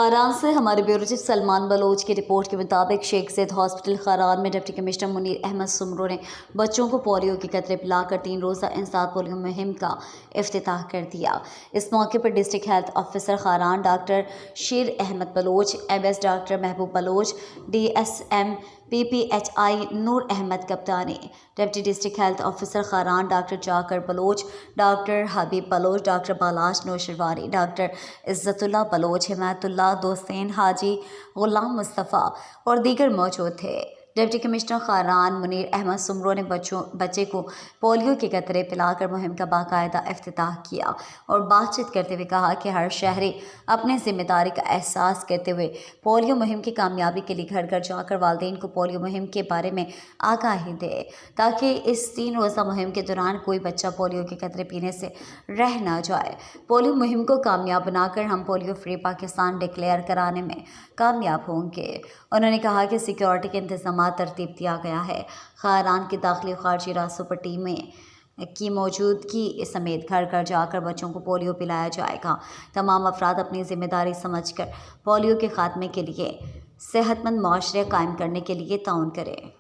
खारान से हमारे bureau chief Salman Bloch की रिपोर्ट के मुताबिक शेख ज़ैद हॉस्पिटल खारान में डिप्टी कमिश्नर मुनीर अहमद सुमरो ने बच्चों को पोलियो के कतरे पिलाकर 3 रोज़ा इंसदाद पोलियो मुहिम का इफ्तिताह कर दिया। इस मौके पर district health officer Kharan doctor शेर अहमद बलोच, MS डॉक्टर महबूब बलोच, DSM PPHI नूर अहमद कप्तानी, deputy district health officer Kharan doctor जाकर बलोच, डॉक्टर हबीब Bloch, doctor बालाश Naushirwani, doctor इज़्ज़तुल्लाह Bloch, हिमायतुल्लाह दोस्तेन, हाजी गुलाम मुस्तफ़ा और दीगर मौजूद थे। डिप्टी कमिश्नर खारान मुनीर अहमद सुमरो ने बच्चे को पोलियो के कतरे पिलाकर मुहिम का बाकायदा इफ्तिताह किया और बातचीत करते हुए कहा कि हर शहरी अपनी जिम्मेदारी का एहसास करते हुए पोलियो मुहिम की कामयाबी के लिए घर घर जाकर वालिदैन को पोलियो मुहिम के बारे में आगाही दे, ताकि इस 3 रोज़ा मुहिम के दौरान कोई बच्चा पोलियो के कतरे पीने से रह ना जाए। पोलियो मुहिम को कामयाब बनाकर हम पोलियो फ्री पाकिस्तान डिक्लेयर कराने में कामयाब होंगे। उन्होंने कहा कि सिक्योरिटी के इंतजाम तरतीब दिया गया है। खारान की दाखिली और खारजी रास्तों पर टीमें की मौजूदगी समेत घर घर जाकर बच्चों को पोलियो पिलाया जाएगा। तमाम अफराद अपनी जिम्मेदारी समझकर पोलियो के खात्मे के लिए सेहतमंद माशरे कायम करने के लिए ताउन करें।